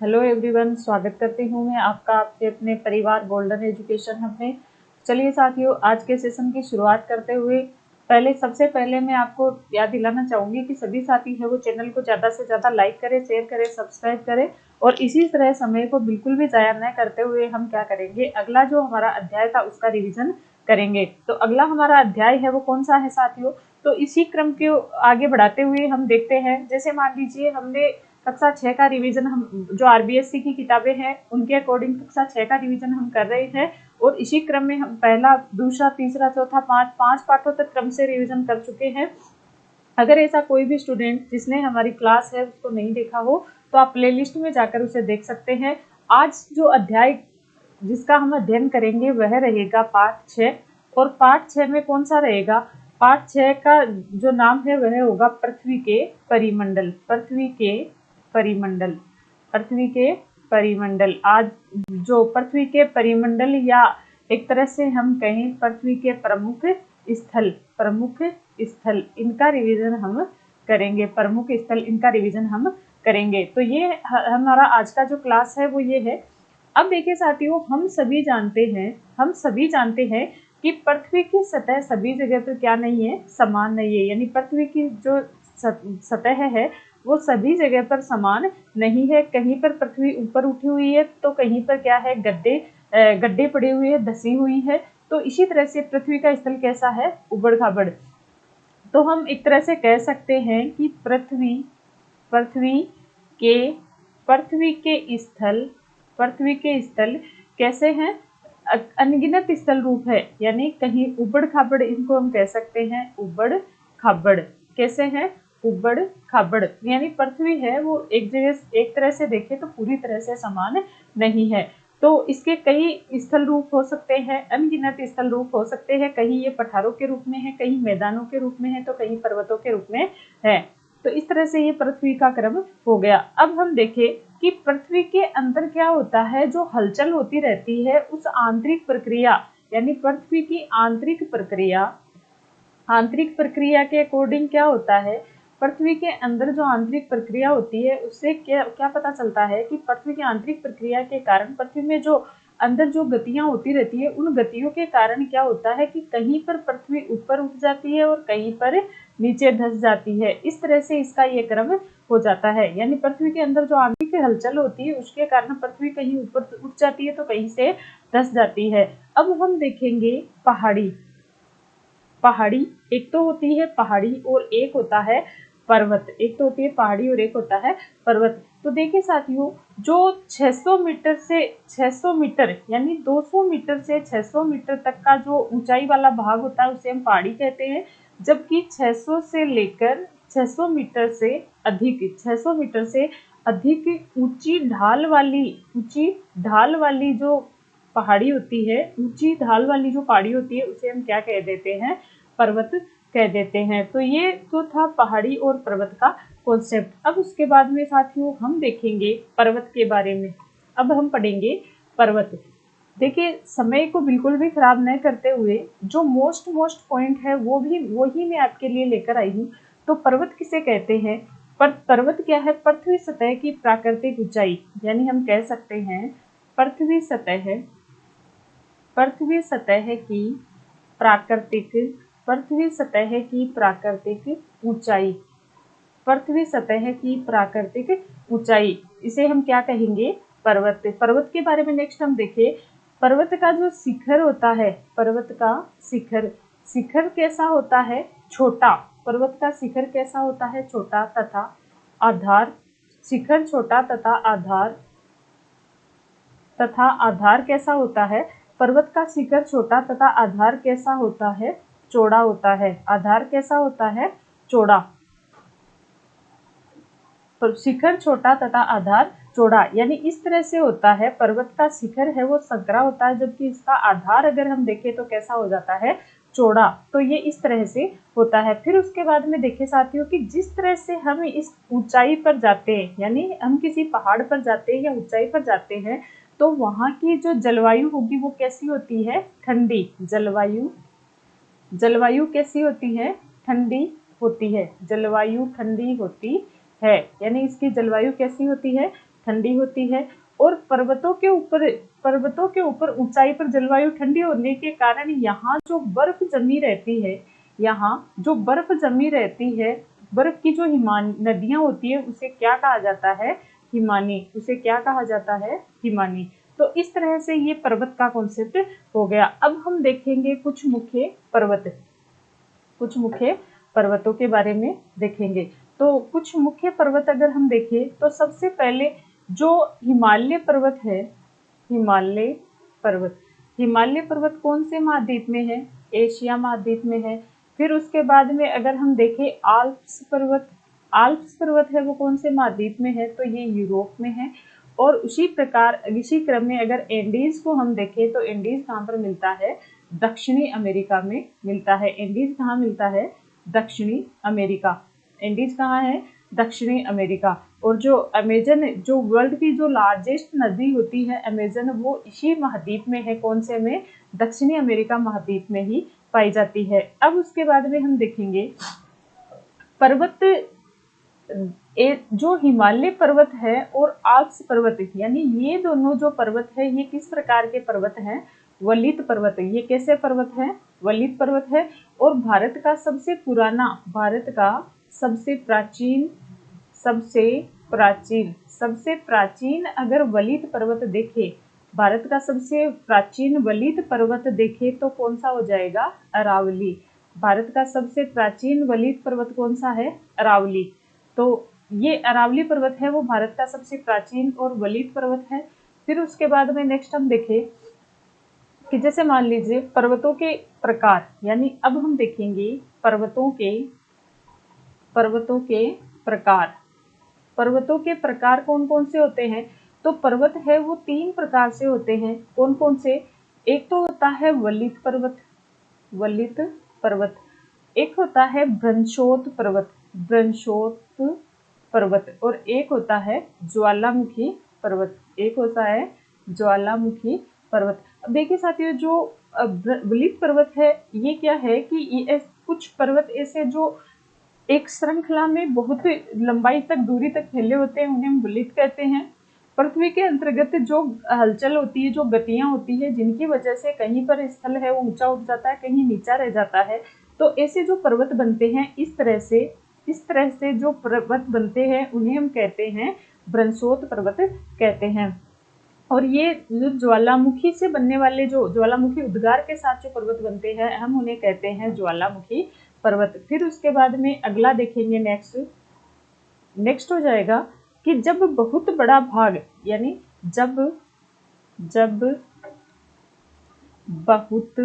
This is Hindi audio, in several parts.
हेलो एवरीवन, स्वागत करती हूँ मैं आपका आपके अपने परिवार गोल्डन एजुकेशन हब में। चलिए साथियों, आज के सेशन की शुरुआत करते हुए सबसे पहले मैं आपको याद दिलाना चाहूँगी कि सभी साथी है वो चैनल को ज़्यादा से ज़्यादा लाइक करें, शेयर करें, सब्सक्राइब करें। और इसी तरह समय को बिल्कुल भी ज़ाया न करते हुए हम क्या करेंगे, अगला जो हमारा अध्याय था उसका रिविजन करेंगे। तो अगला हमारा अध्याय है वो कौन सा है साथियों? तो इसी क्रम को आगे बढ़ाते हुए हम देखते हैं। जैसे मान लीजिए हमने कक्षा 6 का रिवीजन, हम जो आरबीएससी की किताबें हैं उनके अकॉर्डिंग कक्षा 6 का रिवीजन हम कर रहे हैं। और इसी क्रम में हम पहला, दूसरा, तीसरा, चौथा, पांच पाठों तक क्रम से रिवीजन कर चुके हैं। अगर ऐसा कोई भी स्टूडेंट जिसने हमारी क्लास है उसको नहीं देखा हो तो आप प्लेलिस्ट में जाकर उसे देख सकते हैं। आज जो अध्याय जिसका हम अध्ययन करेंगे वह रहेगा पाठ 6। और पाठ 6 में कौन सा रहेगा? पाठ 6 का जो नाम है वह होगा पृथ्वी के परिमंडल। पृथ्वी के परिमंडल, पृथ्वी के परिमंडल। आज जो पृथ्वी के परिमंडल या एक तरह से हम कहें पृथ्वी के प्रमुख स्थल, प्रमुख स्थल, इनका रिवीजन हम करेंगे। प्रमुख स्थल, इनका रिवीजन हम करेंगे। तो ये हमारा आज का जो क्लास है वो ये है। अब देखिए साथियों, हम सभी जानते हैं कि पृथ्वी की सतह सभी जगह पर क्या नहीं है, समान नहीं है। यानी पृथ्वी की जो सतह है वो सभी जगह पर समान नहीं है। कहीं पर पृथ्वी ऊपर उठी हुई है तो कहीं पर क्या है, गड्ढे पड़े हुए हैं, धसी हुई है। तो इसी तरह से पृथ्वी का स्थल कैसा है, उबड़ खाबड़। तो हम एक तरह से कह सकते हैं कि पृथ्वी के स्थल कैसे हैं, अनगिनत स्थल रूप है। यानी कहीं उबड़ खाबड़, इनको हम कह सकते हैं उबड़ खाबड़। कैसे हैं? उबड़ खाबड़। यानी पृथ्वी है वो एक जगह, एक तरह से देखें तो पूरी तरह से समान नहीं है। तो इसके कई स्थल रूप हो सकते हैं, अनगिनत स्थल रूप हो सकते हैं। कहीं ये पठारों के रूप में है, कहीं मैदानों के रूप में है, तो कहीं पर्वतों के रूप में है। तो इस तरह से ये पृथ्वी का क्रम हो गया। अब हम देखें कि पृथ्वी के अंदर क्या होता है, जो हलचल होती रहती है उस आंतरिक प्रक्रिया, यानी पृथ्वी की आंतरिक प्रक्रिया के अकॉर्डिंग क्या होता है, पृथ्वी के अंदर जो आंतरिक प्रक्रिया होती है उससे क्या पता चलता है कि पृथ्वी की आंतरिक प्रक्रिया के कारण पृथ्वी में जो अंदर जो गतियां होती रहती है, उन गतियों के कारण क्या होता है कि कहीं पर पृथ्वी ऊपर उठ जाती है और कहीं पर नीचे धंस जाती है। इस तरह से इसका ये क्रम हो जाता है। यानी पृथ्वी के अंदर जो आंतरिक हलचल होती है उसके कारण पृथ्वी कहीं ऊपर उठ जाती है तो कहीं से धंस जाती है। अब हम देखेंगे पहाड़ी। एक तो होती है पहाड़ी और एक होता है पर्वत। एक तो होती है पहाड़ी और एक होता है पर्वत। तो देखिए साथियों, जो 600 मीटर यानी 200 मीटर से 600 मीटर तक का जो ऊंचाई वाला भाग होता है उसे हम पहाड़ी कहते हैं। जबकि 600 से लेकर 600 मीटर से अधिक ऊंची ढाल वाली जो पहाड़ी होती है, ऊंची ढाल वाली जो पहाड़ी होती है उसे हम क्या कह देते हैं, पर्वत कह देते हैं। तो ये तो था पहाड़ी और पर्वत का कॉन्सेप्ट। अब उसके बाद में साथियों हम देखेंगे पर्वत के बारे में। अब हम पढ़ेंगे पर्वत। देखिए, समय को बिल्कुल भी खराब नहीं करते हुए जो मोस्ट पॉइंट है वही मैं आपके लिए लेकर आई हूँ। तो पर्वत किसे कहते हैं? पर्वत क्या है? पृथ्वी सतह की प्राकृतिक ऊंचाई। यानी हम कह सकते हैं पृथ्वी सतह की प्राकृतिक ऊंचाई। पृथ्वी सतह की प्राकृतिक ऊंचाई, इसे हम क्या कहेंगे? पर्वत। पर्वत के बारे में नेक्स्ट हम देखें। पर्वत का जो शिखर होता है, पर्वत का शिखर कैसा होता है? छोटा। पर्वत का शिखर कैसा होता है? छोटा। तथा आधार, शिखर छोटा तथा आधार कैसा होता है? पर्वत का शिखर छोटा तथा आधार कैसा होता है? चौड़ा होता है। आधार कैसा होता है? चौड़ा। शिखर छोटा तथा आधार चौड़ा, यानी इस तरह से होता है। पर्वत का शिखर है वो संकरा होता है, जबकि इसका आधार अगर हम देखें तो कैसा हो जाता है? चौड़ा। तो ये इस तरह से होता है। फिर उसके बाद में देखें साथियों कि जिस तरह से हम इस ऊंचाई पर जाते हैं, यानी हम किसी पहाड़ पर जाते हैं या ऊंचाई पर जाते हैं, तो वहां की जो जलवायु होगी वो कैसी होती है? ठंडी। जलवायु कैसी होती है? ठंडी होती है। जलवायु ठंडी होती है। यानी इसकी जलवायु कैसी होती है? ठंडी होती है, और पर्वतों के ऊपर ऊंचाई पर जलवायु ठंडी होने के कारण यहाँ जो बर्फ जमी रहती है, बर्फ की जो नदियां होती है उसे क्या कहा जाता है? हिमानी। उसे क्या कहा जाता है? हिमानी। तो इस तरह से ये पर्वत का कॉन्सेप्ट हो गया। अब हम देखेंगे कुछ मुख्य पर्वतों के बारे में देखेंगे। तो कुछ मुख्य पर्वत अगर हम देखें तो सबसे पहले जो हिमालय पर्वत है, हिमालय पर्वत कौन से महाद्वीप में है? एशिया महाद्वीप में है। फिर उसके बाद में अगर हम देखें आल्प्स पर्वत है, वो कौन से महाद्वीप में है? तो ये यूरोप में है। और उसी क्रम में अगर एंडीज को हम देखें तो एंडीज कहाँ पर मिलता है? दक्षिणी अमेरिका में मिलता है। एंडीज कहाँ मिलता है? दक्षिणी अमेरिका। एंडीज कहाँ है? दक्षिणी अमेरिका। और जो अमेजन, जो वर्ल्ड की जो लार्जेस्ट नदी होती है अमेजन, वो इसी महाद्वीप में है। कौन से में? दक्षिणी अमेरिका महाद्वीप में ही पाई जाती है। अब उसके बाद में हम देखेंगे पर्वत, जो हिमालय पर्वत है और आल्प्स पर्वत, यानी ये दोनों जो पर्वत है ये किस प्रकार के पर्वत हैं? वलित पर्वत। ये कैसे पर्वत है? वलित पर्वत है। और भारत का सबसे प्राचीन अगर वलित पर्वत देखे, भारत का सबसे प्राचीन वलित पर्वत देखे तो कौन सा हो जाएगा? अरावली। भारत का सबसे प्राचीन वलित पर्वत कौन सा है? अरावली। तो ये अरावली पर्वत है, वो भारत का सबसे प्राचीन और वलित पर्वत है। फिर उसके बाद में नेक्स्ट हम देखें कि जैसे मान लीजिए पर्वतों के प्रकार, यानी अब हम देखेंगे पर्वतों के प्रकार कौन कौन से होते हैं? तो पर्वत है वो 3 प्रकार से होते हैं। कौन कौन से? एक तो होता है वलित पर्वत, एक होता है भ्रंशोत पर्वत, और एक होता है ज्वालामुखी पर्वत। अब देखिए साथियों, जो वलित पर्वत है ये क्या है कि ये कुछ पर्वत ऐसे जो एक श्रृंखला में बहुत लंबाई तक, दूरी तक फैले होते हैं, उन्हें हम वलित कहते हैं। पृथ्वी के अंतर्गत जो हलचल होती है, जो गतियां होती है, जिनकी वजह से कहीं पर स्थल है वो ऊंचा उठ जाता है, कहीं नीचा रह जाता है, तो ऐसे जो पर्वत बनते हैं, इस तरह से जो पर्वत बनते हैं उन्हें हम कहते हैं भ्रंशोत पर्वत कहते हैं। और ये जो ज्वालामुखी से बनने वाले, जो ज्वालामुखी उद्गार के साथ जो पर्वत बनते हैं, हम उन्हें कहते हैं ज्वालामुखी पर्वत। फिर उसके बाद में अगला देखेंगे, नेक्स्ट हो जाएगा कि जब बहुत बड़ा भाग, यानी जब बहुत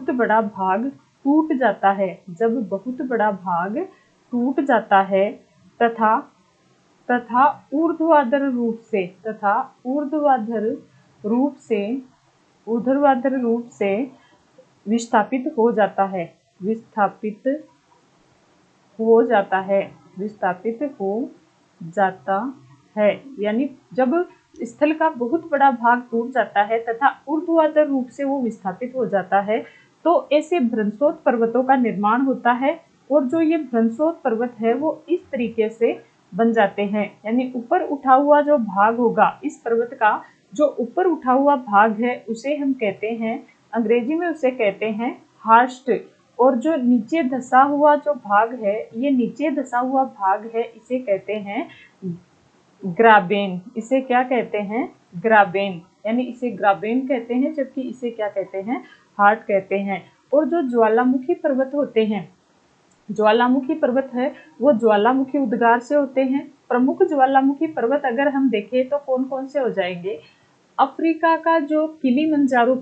बड़ा भाग टूट जाता है, तथा ऊर्ध्वाधर रूप से विस्थापित हो जाता है, यानी जब स्थल का बहुत बड़ा भाग टूट जाता है तथा ऊर्ध्वाधर रूप से वो विस्थापित हो जाता है, तो ऐसे भ्रंशोत पर्वतों का निर्माण होता है। और जो ये भ्रंशोत पर्वत है वो इस तरीके से बन जाते हैं, यानी ऊपर उठा हुआ जो भाग होगा इस पर्वत का, जो ऊपर उठा हुआ भाग है उसे हम कहते हैं, अंग्रेजी में उसे कहते हैं हार्स्ट। और जो नीचे धसा हुआ जो भाग है, ये नीचे धसा हुआ भाग है, इसे कहते हैं ग्राबेन। इसे क्या कहते हैं? ग्राबेन, यानी इसे ग्राबेन कहते हैं, जबकि इसे क्या कहते हैं? हार्ट कहते हैं। और जो ज्वालामुखी पर्वत होते हैं, ज्वालामुखी पर्वत है वो ज्वालामुखी उद्गार से होते हैं। प्रमुख ज्वालामुखी पर्वत अगर हम देखें तो कौन कौन से हो जाएंगे? अफ्रीका का जो किलिमंजारो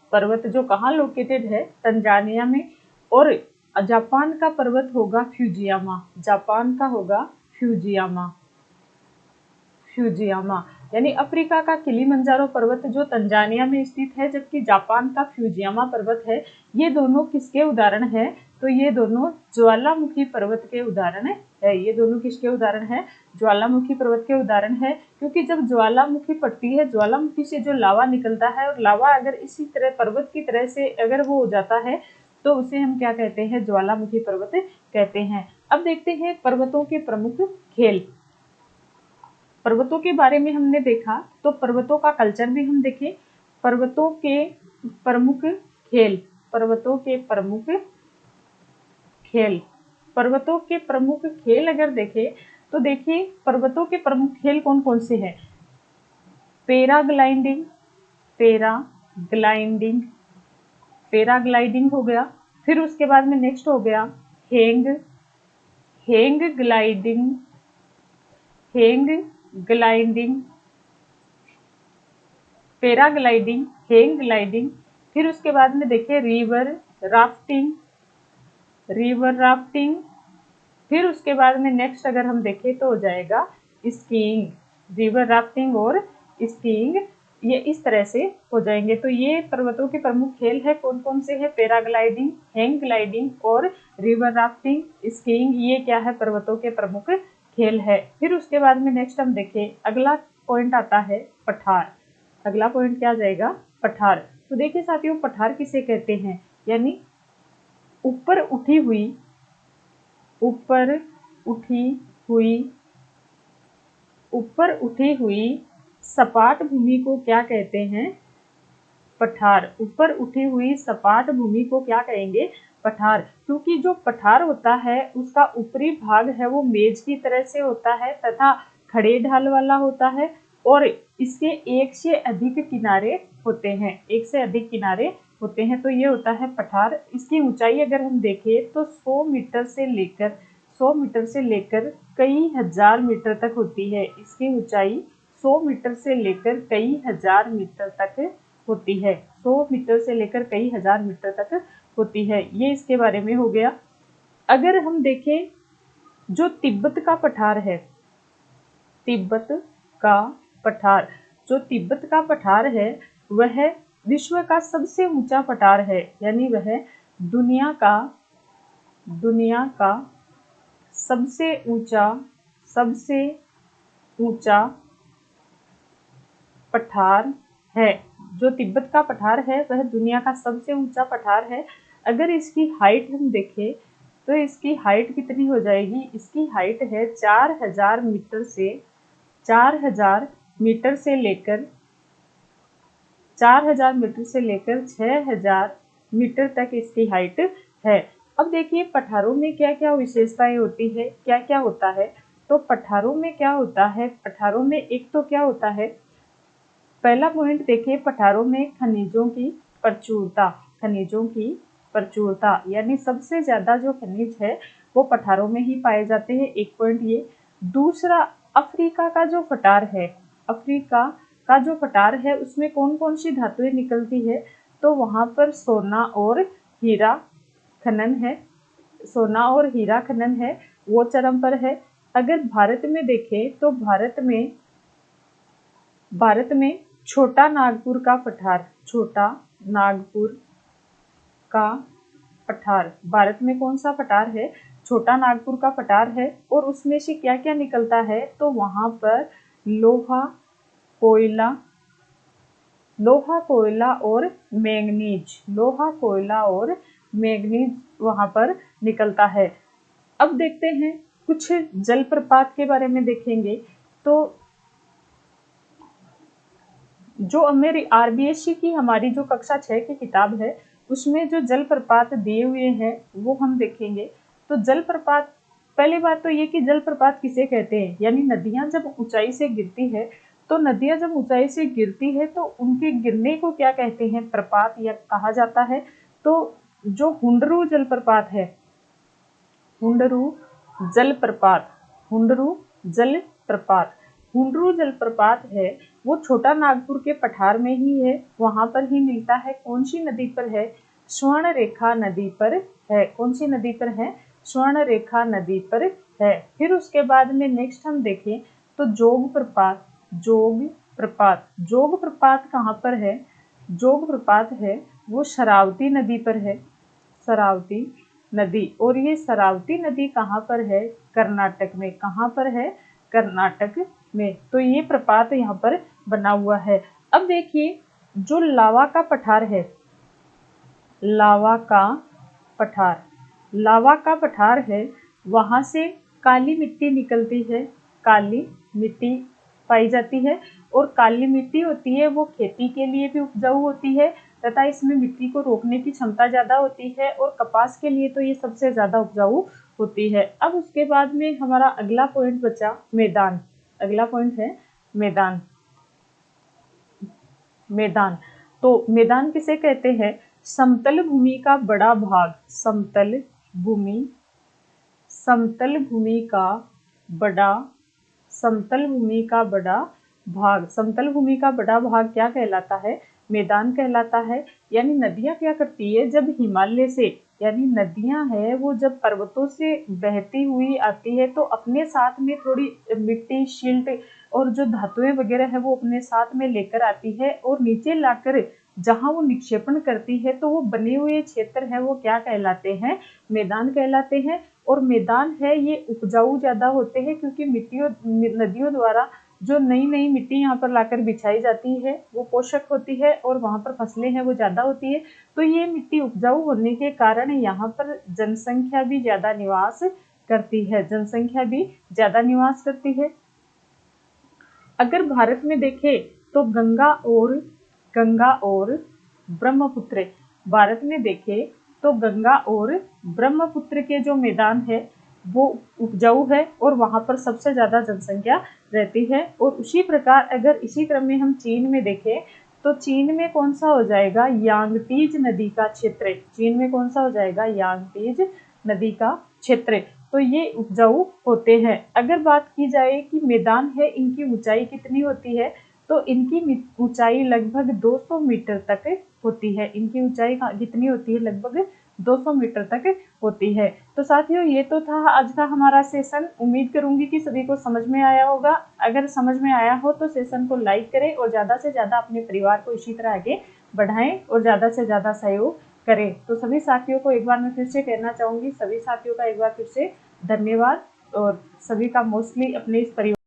पर्वत जो कहाँ लोकेटेड है? तंजानिया में। और जापान का पर्वत होगा फ्यूजियामा। यानी अफ्रीका का किलिमंजारो पर्वत जो तंजानिया में स्थित है, जबकि जापान का फ्यूजियामा पर्वत है। ये दोनों किसके उदाहरण है? तो ये दोनों ज्वालामुखी पर्वत के उदाहरण है। ये दोनों किसके उदाहरण है? ज्वालामुखी पर्वत के उदाहरण है। क्योंकि जब ज्वालामुखी फटती है, ज्वालामुखी से जो लावा निकलता है, और लावा अगर इसी तरह पर्वत की तरह से अगर वो हो जाता है तो उसे हम क्या कहते हैं? ज्वालामुखी पर्वत कहते हैं। अब देखते हैं पर्वतों के प्रमुख खेल। पर्वतों के बारे में हमने देखा, तो पर्वतों का कल्चर भी हम देखें। पर्वतों के प्रमुख खेल, पर्वतों के प्रमुख खेल, पर्वतों के प्रमुख खेल अगर देखें तो देखिए पर्वतों के प्रमुख खेल कौन कौन से हैं? पैराग्लाइडिंग, पैराग्लाइडिंग, पैराग्लाइडिंग हो गया। फिर उसके बाद में नेक्स्ट हो गया hang, hang gliding, hang gliding, paragliding, hang gliding. फिर उसके बाद में देखिए रिवर राफ्टिंग, रिवर राफ्टिंग। फिर उसके बाद में नेक्स्ट अगर हम देखें तो हो जाएगा स्कीइंग, रिवर राफ्टिंग और स्कीइंग, ये इस तरह से हो जाएंगे। तो ये पर्वतों के प्रमुख खेल है कौन कौन से है? पैराग्लाइडिंग, हैंग ग्लाइडिंग और रिवर राफ्टिंग, स्कीइंग, ये क्या है? पर्वतों के प्रमुख खेल है। फिर उसके बाद में नेक्स्ट हम देखें, अगला पॉइंट आता है पठार। अगला पॉइंट क्या आ जाएगा? पठार। तो देखिए साथियों, पठार किसे कहते हैं? यानी ऊपर उठी हुई, ऊपर उठी हुई, ऊपर उठी हुई सपाट भूमि को क्या कहते हैं? पठार। ऊपर उठी हुई सपाट भूमि को क्या कहेंगे? पठार। क्योंकि जो पठार होता है उसका ऊपरी भाग है वो मेज की तरह से होता है तथा खड़े ढाल वाला होता है, और इसके एक से अधिक किनारे होते हैं, एक से अधिक किनारे होते हैं। तो ये होता है पठार। इसकी ऊंचाई अगर हम देखें तो 100 मीटर से लेकर 100 मीटर से लेकर कई हजार मीटर तक होती है। इसकी ऊंचाई 100 मीटर से लेकर कई हजार मीटर तक होती है। 100 मीटर से लेकर कई हजार मीटर तक होती है। ये इसके बारे में हो गया। अगर हम देखें जो तिब्बत का पठार है, तिब्बत का पठार, जो तिब्बत का पठार है वह विश्व का सबसे ऊंचा पठार है। यानी वह दुनिया का सबसे ऊंचा पठार है। जो तिब्बत का पठार है वह दुनिया का सबसे ऊंचा पठार है। अगर इसकी हाइट हम देखें तो इसकी हाइट कितनी हो जाएगी? इसकी हाइट है 4000 मीटर से 4000 मीटर से लेकर 4000 मीटर से लेकर 6000 मीटर तक इसकी हाइट है। अब देखिए पठारों में क्या क्या विशेषताएं होती है, क्या क्या होता है। तो पठारों में क्या होता है? पठारों में एक तो क्या होता है, पहला पॉइंट देखिए, पठारों में खनिजों की प्रचुरता, खनिजों की प्रचुरता, यानी सबसे ज्यादा जो खनिज है वो पठारों में ही पाए जाते हैं। एक पॉइंट ये। दूसरा, अफ्रीका का जो पठार है, अफ्रीका का जो पठार है उसमें कौन कौन सी धातुएं निकलती है? तो वहां पर सोना और हीरा खनन है, सोना और हीरा खनन है, वो चरम पर है। अगर भारत में देखें तो भारत में छोटा नागपुर का पठार, छोटा नागपुर का पठार, भारत में कौन सा पठार है? छोटा नागपुर का पठार है। और उसमें से क्या क्या निकलता है? तो वहां पर लोहा, कोयला, लोहा, कोयला और मैंगनीज, लोहा, कोयला और मैंगनीज वहां पर निकलता है। अब देखते हैं कुछ जलप्रपात के बारे में देखेंगे। तो जो मेरी आरबीएससी की हमारी जो कक्षा 6 की किताब है उसमें जो जलप्रपात दिए हुए हैं वो हम देखेंगे। तो जलप्रपात, पहली बात तो ये कि जलप्रपात किसे कहते हैं? यानी नदियां जब ऊंचाई से गिरती है, तो नदियां जब ऊंचाई से गिरती है तो उनके गिरने को क्या कहते हैं? प्रपात या कहा जाता है। तो जो हुंडरू जलप्रपात है, हुंडरू जलप्रपात, हुंडरू जलप्रपात, हुंडरू जलप्रपात है वो छोटा नागपुर के पठार में ही है, वहां पर ही मिलता है। कौन सी नदी पर है? स्वर्ण रेखा नदी पर है। कौन सी नदी पर है? स्वर्ण रेखा नदी पर है। फिर उसके बाद में नेक्स्ट हम देखें तो जोग प्रपात, जोग प्रपात। जोग प्रपात कहाँ पर है? जोग प्रपात है वो शरावती नदी पर है, शरावती नदी। और ये शरावती नदी कहाँ पर है? कर्नाटक में। कहाँ पर है? कर्नाटक में। तो ये प्रपात यहाँ पर बना हुआ है। अब देखिए जो लावा का पठार है, लावा का पठार, लावा का पठार है, वहां से काली मिट्टी निकलती है, काली मिट्टी पाई जाती है। और काली मिट्टी होती है वो खेती के लिए भी उपजाऊ होती है तथा इसमें मिट्टी को रोकने की क्षमता ज्यादा होती है, और कपास के लिए तो ये सबसे ज्यादा उपजाऊ होती है। अब उसके बाद में हमारा अगला पॉइंट बचा मैदान। अगला पॉइंट है मैदान। मैदान, तो मैदान किसे कहते हैं? समतल भूमि का बड़ा भाग, समतल भूमि, समतल भूमि का बड़ा, समतल भूमि का बड़ा भाग। समतल भूमि का बड़ा भाग क्या कहलाता है? मैदान कहलाता है। यानी नदियां क्या करती है, जब हिमालय से, यानी नदियां है वो जब पर्वतों से बहती हुई आती है तो अपने साथ में थोड़ी मिट्टी, शिल्ट और जो धातुएं वगैरह है वो अपने साथ में लेकर आती है, और नीचे लाकर जहां वो निक्षेपण करती है तो वो बने हुए क्षेत्र है वो क्या कहलाते हैं? मैदान कहलाते हैं। और मैदान है ये उपजाऊ ज्यादा होते हैं क्योंकि मिट्टियों, नदियों द्वारा जो नई नई मिट्टी यहाँ पर लाकर बिछाई जाती है वो पोषक होती है, और वहां पर फसलें हैं वो ज्यादा होती है। तो ये मिट्टी उपजाऊ होने के कारण यहाँ पर जनसंख्या भी ज्यादा निवास करती है, जनसंख्या भी ज्यादा निवास करती है। अगर भारत में देखें तो गंगा और ब्रह्मपुत्र, भारत में देखें तो गंगा और ब्रह्मपुत्र के जो मैदान है वो उपजाऊ है और वहां पर सबसे ज्यादा जनसंख्या रहती है। और उसी प्रकार अगर इसी क्रम में हम चीन में देखें तो चीन में कौन सा हो जाएगा? यांगतीज नदी का क्षेत्र। चीन में कौन सा हो जाएगा? यांगतीज नदी का क्षेत्र। तो ये उपजाऊ होते हैं। अगर बात की जाए कि मैदान है इनकी ऊंचाई कितनी होती है, तो इनकी ऊंचाई लगभग 200 मीटर तक होती है। इनकी ऊंचाई कितनी होती है? लगभग 200 मीटर तक होती है। तो साथियों ये तो था आज का हमारा सेशन। उम्मीद करूंगी कि सभी को समझ में आया होगा। अगर समझ में आया हो तो सेशन को लाइक करें और ज्यादा से ज्यादा अपने परिवार को इसी तरह आगे बढ़ाएं और ज्यादा से ज्यादा सहयोग करें। तो सभी साथियों को एक बार मैं फिर से कहना चाहूंगी, सभी साथियों का एक बार फिर से धन्यवाद, और सभी का मोस्टली अपने इस परिवार